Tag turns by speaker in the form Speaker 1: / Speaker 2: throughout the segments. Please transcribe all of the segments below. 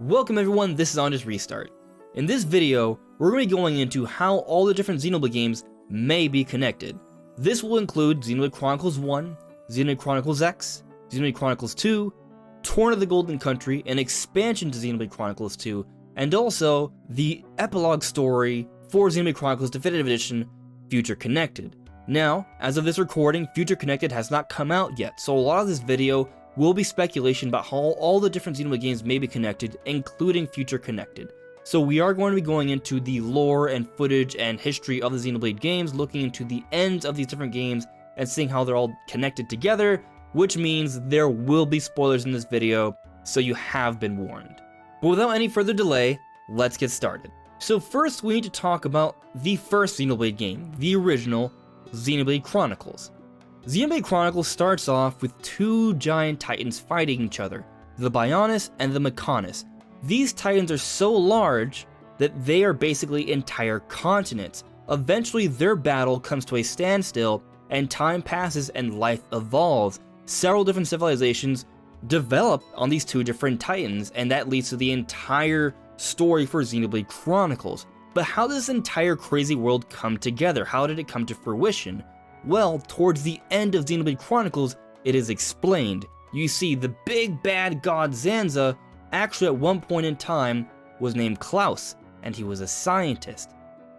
Speaker 1: Welcome everyone, this is On Just Restart. In this video, we're going to be going into how all the different Xenoblade games may be connected. This will include Xenoblade Chronicles 1, Xenoblade Chronicles X, Xenoblade Chronicles 2, Torna the Golden Country, an expansion to Xenoblade Chronicles 2, and also the epilogue story for Xenoblade Chronicles Definitive Edition, Future Connected. Now, as of this recording, Future Connected has not come out yet, so a lot of this video will be speculation about how all the different Xenoblade games may be connected, including Future Connected. So we are going to be going into the lore and footage and history of the Xenoblade games, looking into the ends of these different games and seeing how they're all connected together, which means there will be spoilers in this video, so you have been warned. But without any further delay, let's get started. So first we need to talk about the first Xenoblade game, the original Xenoblade Chronicles. Xenoblade Chronicles starts off with two giant titans fighting each other, the Bionis and the Mechonis. These titans are so large that they are basically entire continents. Eventually their battle comes to a standstill and time passes and life evolves. Several different civilizations develop on these two different titans, and that leads to the entire story for Xenoblade Chronicles. But how does this entire crazy world come together? How did it come to fruition? Well, towards the end of Xenoblade Chronicles, it is explained. You see, the big bad god Zanza actually at one point in time was named Klaus, and he was a scientist.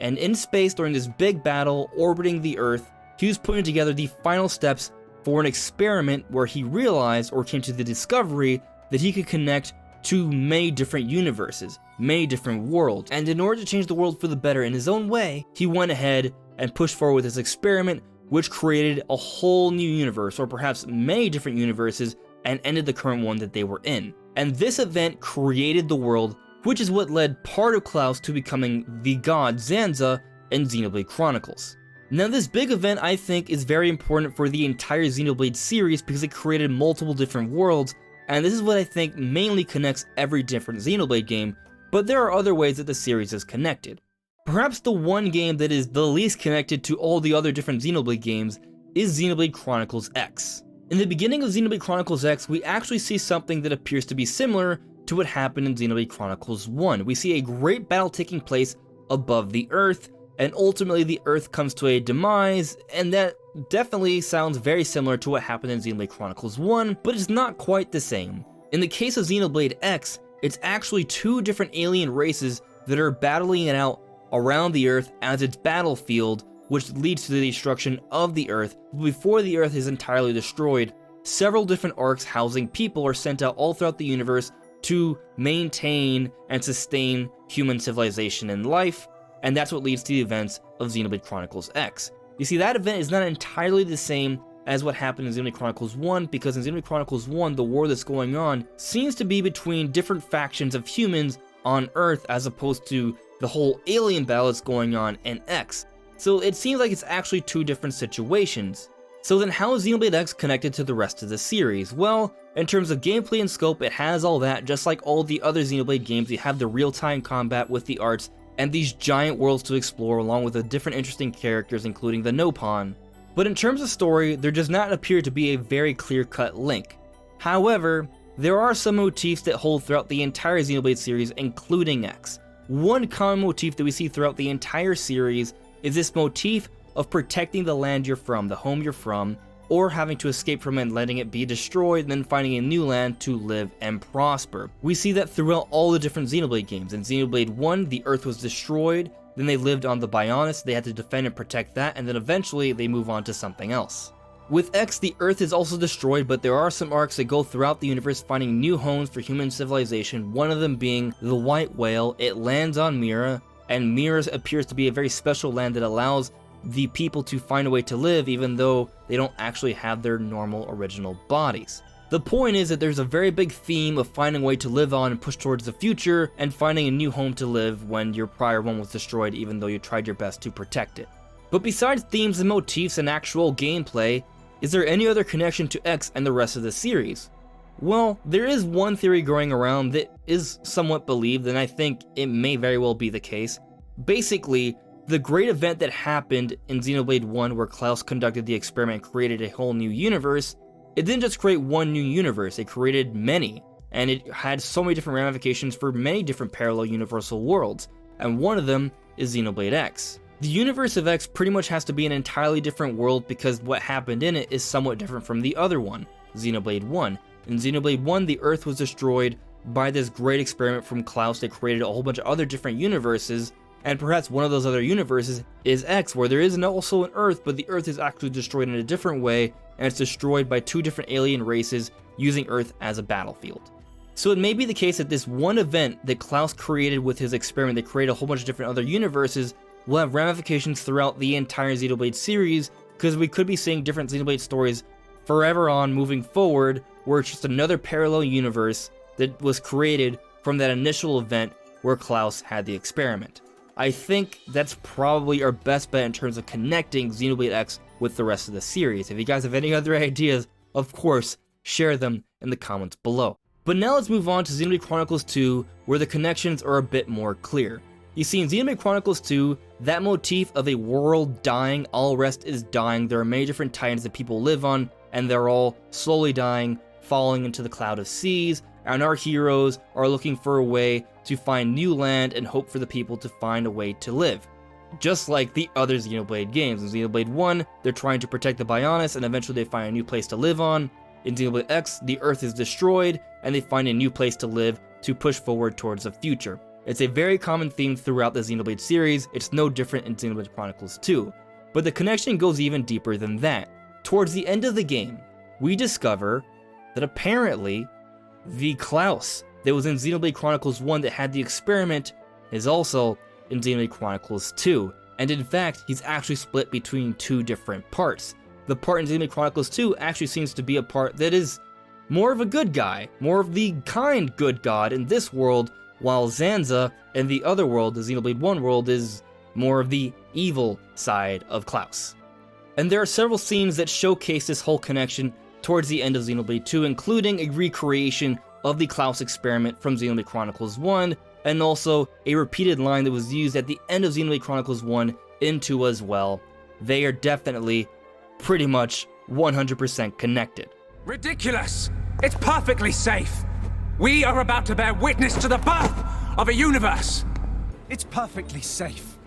Speaker 1: And in space during this big battle orbiting the Earth, he was putting together the final steps for an experiment where he realized or came to the discovery that he could connect to many different universes, many different worlds. And in order to change the world for the better in his own way, he went ahead and pushed forward with this experiment, which created a whole new universe, or perhaps many different universes, and ended the current one that they were in. And this event created the world, which is what led part of Klaus to becoming the god Zanza in Xenoblade Chronicles. Now this big event I think is very important for the entire Xenoblade series because it created multiple different worlds, and this is what I think mainly connects every different Xenoblade game, but there are other ways that the series is connected. Perhaps the one game that is the least connected to all the other different Xenoblade games is Xenoblade Chronicles X. In the beginning of Xenoblade Chronicles X, we actually see something that appears to be similar to what happened in Xenoblade Chronicles 1. We see a great battle taking place above the Earth, and ultimately the Earth comes to a demise, and that definitely sounds very similar to what happened in Xenoblade Chronicles 1, but it's not quite the same. In the case of Xenoblade X, it's actually two different alien races that are battling it out around the Earth as its battlefield, which leads to the destruction of the Earth. Before the Earth is entirely destroyed, several different arcs housing people are sent out all throughout the universe to maintain and sustain human civilization and life, and that's what leads to the events of Xenoblade Chronicles X. You see, that event is not entirely the same as what happened in Xenoblade Chronicles 1, because in Xenoblade Chronicles 1, the war that's going on seems to be between different factions of humans on Earth as opposed to the whole alien battle that's going on in X. So it seems like it's actually two different situations. So then how is Xenoblade X connected to the rest of the series? Well, in terms of gameplay and scope, it has all that. Just like all the other Xenoblade games, you have the real-time combat with the arts and these giant worlds to explore, along with the different interesting characters, including the Nopon. But in terms of story, there does not appear to be a very clear-cut link. However, there are some motifs that hold throughout the entire Xenoblade series, including X. One common motif that we see throughout the entire series is this motif of protecting the land you're from, the home you're from, or having to escape from it and letting it be destroyed and then finding a new land to live and prosper. We see that throughout all the different Xenoblade games. In Xenoblade 1, the Earth was destroyed, then they lived on the Bionis, they had to defend and protect that, and then eventually they move on to something else. With X, the Earth is also destroyed, but there are some arcs that go throughout the universe finding new homes for human civilization, one of them being the White Whale. It lands on Mira, and Mira appears to be a very special land that allows the people to find a way to live even though they don't actually have their normal original bodies. The point is that there's a very big theme of finding a way to live on and push towards the future, and finding a new home to live when your prior one was destroyed even though you tried your best to protect it. But besides themes and motifs and actual gameplay, is there any other connection to X and the rest of the series? Well, there is one theory going around that is somewhat believed, and I think it may very well be the case. Basically, the great event that happened in Xenoblade 1 where Klaus conducted the experiment and created a whole new universe, it didn't just create one new universe, it created many. and it had so many different ramifications for many different parallel universal worlds, and one of them is Xenoblade X. The universe of X pretty much has to be an entirely different world because what happened in it is somewhat different from the other one, Xenoblade 1. In Xenoblade 1, the Earth was destroyed by this great experiment from Klaus that created a whole bunch of other different universes, and perhaps one of those other universes is X, where there is also an Earth, but the Earth is actually destroyed in a different way, and it's destroyed by two different alien races using Earth as a battlefield. So it may be the case that this one event that Klaus created with his experiment that created a whole bunch of different other universes will have ramifications throughout the entire Xenoblade series, because we could be seeing different Xenoblade stories forever on moving forward, where it's just another parallel universe that was created from that initial event where Klaus had the experiment. I think that's probably our best bet in terms of connecting Xenoblade X with the rest of the series. If you guys have any other ideas, of course, share them in the comments below. But now let's move on to Xenoblade Chronicles 2, where the connections are a bit more clear. You see, in Xenoblade Chronicles 2, that motif of a world dying, all rest is dying, there are many different titans that people live on, and they're all slowly dying, falling into the cloud of seas, and our heroes are looking for a way to find new land and hope for the people to find a way to live. Just like the other Xenoblade games. In Xenoblade 1, they're trying to protect the Bionis, and eventually they find a new place to live on. In Xenoblade X, the Earth is destroyed, and they find a new place to live to push forward towards the future. It's a very common theme throughout the Xenoblade series. It's no different in Xenoblade Chronicles 2. But the connection goes even deeper than that. Towards the end of the game, we discover that apparently the Klaus that was in Xenoblade Chronicles 1 that had the experiment is also in Xenoblade Chronicles 2. And in fact, he's actually split between two different parts. The part in Xenoblade Chronicles 2 actually seems to be a part that is more of a good guy, more of the kind good god in this world, while Zanza in the other world, the Xenoblade 1 world, is more of the evil side of Klaus. And there are several scenes that showcase this whole connection towards the end of Xenoblade 2, including a recreation of the Klaus experiment from Xenoblade Chronicles 1, and also a repeated line that was used at the end of Xenoblade Chronicles 1 in 2 as well. They are definitely pretty much 100% connected.
Speaker 2: Ridiculous! It's perfectly safe! We are about to bear witness to the birth of a universe!
Speaker 3: It's perfectly safe.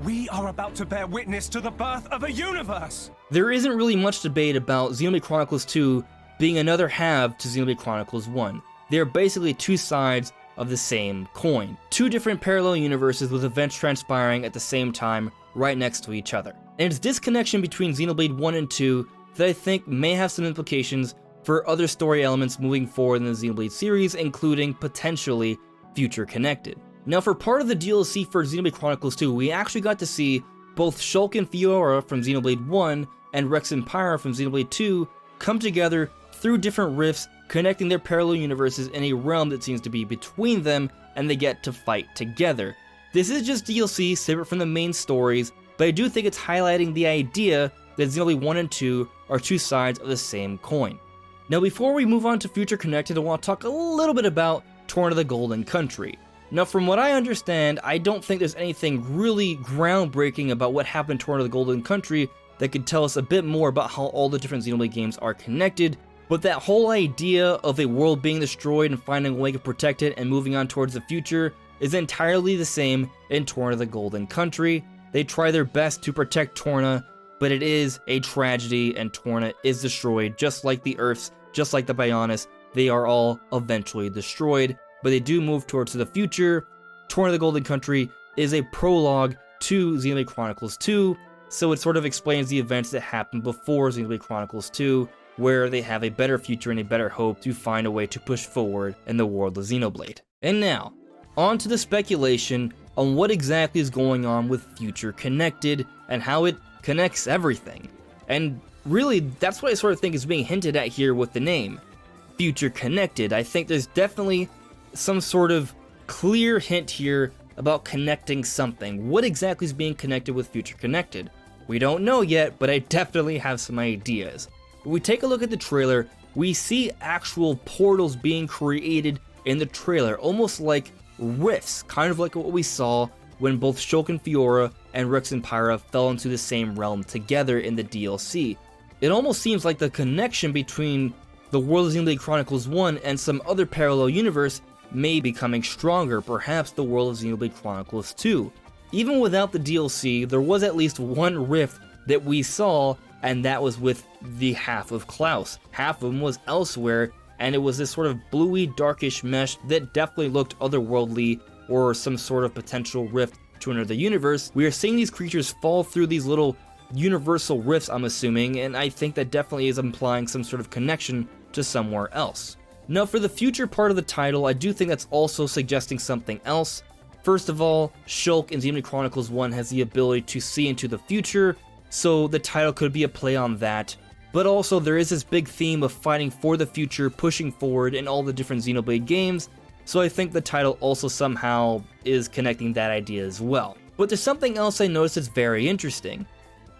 Speaker 3: We are about to bear witness to the birth of a universe!
Speaker 1: There isn't really much debate about Xenoblade Chronicles 2 being another half to Xenoblade Chronicles 1. They are basically two sides of the same coin. Two different parallel universes with events transpiring at the same time right next to each other. And it's this connection between Xenoblade 1 and 2 that I think may have some implications for other story elements moving forward in the Xenoblade series, including potentially Future Connected. Now, for part of the DLC for Xenoblade Chronicles 2, we actually got to see both Shulk and Fiora from Xenoblade 1 and Rex and Pyra from Xenoblade 2 come together through different rifts, connecting their parallel universes in a realm that seems to be between them, and they get to fight together. This is just DLC separate from the main stories, but I do think it's highlighting the idea that Xenoblade 1 and 2 are two sides of the same coin. Now, before we move on to Future Connected, I want to talk a little bit about Torna the Golden Country. Now, from what I understand, I don't think there's anything really groundbreaking about what happened in Torna the Golden Country that could tell us a bit more about how all the different Xenoblade games are connected, but that whole idea of a world being destroyed and finding a way to protect it and moving on towards the future is entirely the same in Torna the Golden Country. They try their best to protect Torna, but it is a tragedy, and Torna is destroyed, just like the Earths, just like the Bionis. They are all eventually destroyed, but they do move towards the future. Torna the Golden Country is a prologue to Xenoblade Chronicles 2, so it sort of explains the events that happened before Xenoblade Chronicles 2, where they have a better future and a better hope to find a way to push forward in the world of Xenoblade. And now, on to the speculation on what exactly is going on with Future Connected and how it connects everything. And really, that's what I sort of think is being hinted at here with the name, Future Connected. I think there's definitely some sort of clear hint here about connecting something. What exactly is being connected with Future Connected? We don't know yet, but I definitely have some ideas. When we take a look at the trailer, we see actual portals being created in the trailer, almost like rifts, kind of like what we saw when both Shulk and Fiora and Rex and Pyra fell into the same realm together in the DLC. It almost seems like the connection between the world of Xenoblade Chronicles 1 and some other parallel universe may be becoming stronger, perhaps the world of Xenoblade Chronicles 2. Even without the DLC, there was at least one rift that we saw, and that was with the half of Klaus. Half of him was elsewhere, and it was this sort of bluey, darkish mesh that definitely looked otherworldly or some sort of potential rift to another universe. We are seeing these creatures fall through these little universal rifts, I'm assuming, and I think that definitely is implying some sort of connection to somewhere else. Now, for the future part of the title, I do think that's also suggesting something else. First of all, Shulk in Xenoblade Chronicles 1 has the ability to see into the future, so the title could be a play on that. But also, there is this big theme of fighting for the future, pushing forward in all the different Xenoblade games, so I think the title also somehow is connecting that idea as well. But there's something else I noticed that's very interesting.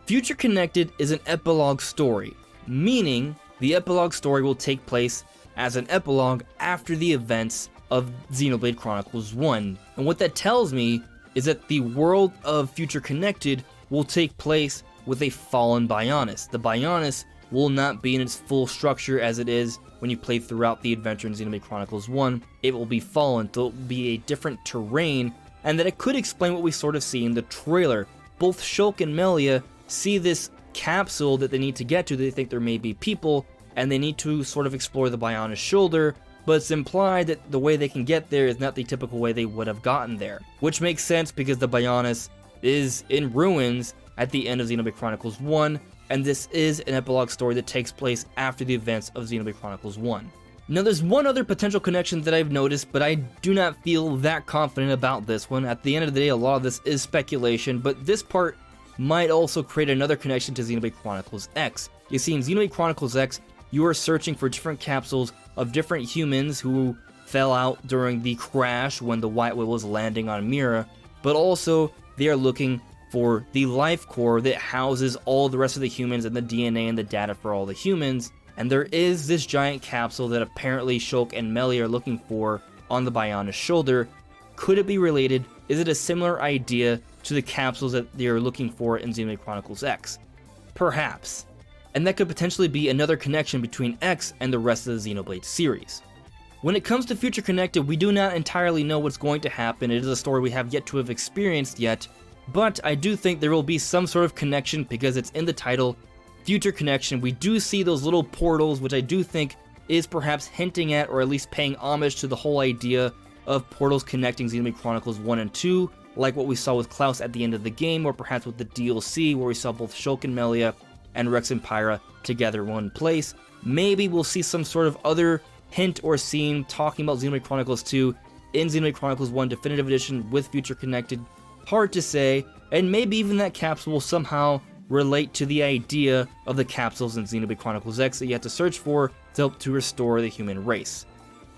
Speaker 1: Future Connected is an epilogue story, meaning the epilogue story will take place as an epilogue after the events of Xenoblade Chronicles 1. And what that tells me is that the world of Future Connected will take place with a fallen Bionis. The Bionis will not be in its full structure as it is when you play throughout the adventure in Xenoblade Chronicles 1. It will be fallen, so it will be a different terrain, and that it could explain what we sort of see in the trailer. Both Shulk and Melia see this capsule that they need to get to. They think there may be people, and they need to sort of explore the Bionis shoulder, but it's implied that the way they can get there is not the typical way they would have gotten there. Which makes sense because the Bionis is in ruins at the end of Xenoblade Chronicles 1, and this is an epilogue story that takes place after the events of Xenoblade Chronicles 1. Now, there's one other potential connection that I've noticed, but I do not feel that confident about this one. At the end of the day, a lot of this is speculation, but this part might also create another connection to Xenoblade Chronicles X. You see, in Xenoblade Chronicles X, you are searching for different capsules of different humans who fell out during the crash when the White Whale was landing on Mira, but also they are looking for the life core that houses all the rest of the humans and the DNA and the data for all the humans, and there is this giant capsule that apparently Shulk and Melia are looking for on the Bionis shoulder. Could it be related? Is it a similar idea to the capsules that they are looking for in Xenoblade Chronicles X? Perhaps. And that could potentially be another connection between X and the rest of the Xenoblade series. When it comes to Future Connected, we do not entirely know what's going to happen. It is a story we have yet to have experienced yet, but I do think there will be some sort of connection because it's in the title, Future Connection. We do see those little portals, which I do think is perhaps hinting at or at least paying homage to the whole idea of portals connecting Xenoblade Chronicles 1 and 2, like what we saw with Klaus at the end of the game, or perhaps with the DLC where we saw both Shulk and Melia and Rex and Pyra together in one place. Maybe we'll see some sort of other hint or scene talking about Xenoblade Chronicles 2 in Xenoblade Chronicles 1 Definitive Edition with Future Connected. Hard to say, and maybe even that capsule will somehow relate to the idea of the capsules in Xenoblade Chronicles X that you have to search for to help to restore the human race.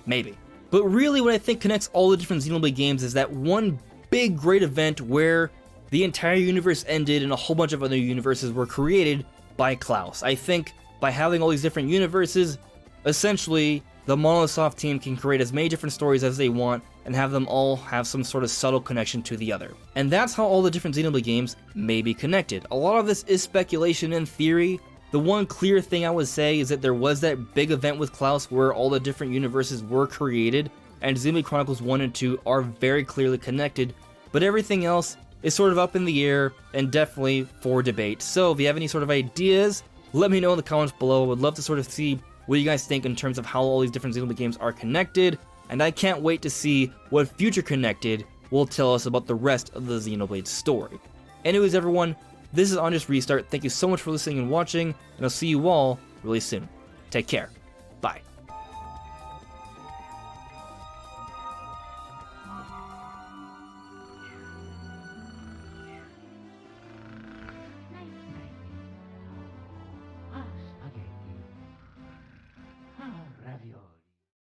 Speaker 1: Maybe. But really what I think connects all the different Xenoblade games is that one big great event where the entire universe ended and a whole bunch of other universes were created by Klaus. I think by having all these different universes, essentially the Monolith team can create as many different stories as they want and have them all have some sort of subtle connection to the other. And that's how all the different Xenoblade games may be connected. A lot of this is speculation and theory. The one clear thing I would say is that there was that big event with Klaus where all the different universes were created, and Xenoblade Chronicles 1 and 2 are very clearly connected, but everything else is sort of up in the air and definitely for debate. So if you have any sort of ideas, let me know in the comments below. I would love to sort of see what you guys think in terms of how all these different Xenoblade games are connected, and I can't wait to see what Future Connected will tell us about the rest of the Xenoblade story. Anyways, everyone, this is On Just Restart. Thank you so much for listening and watching, and I'll see you all really soon. Take care.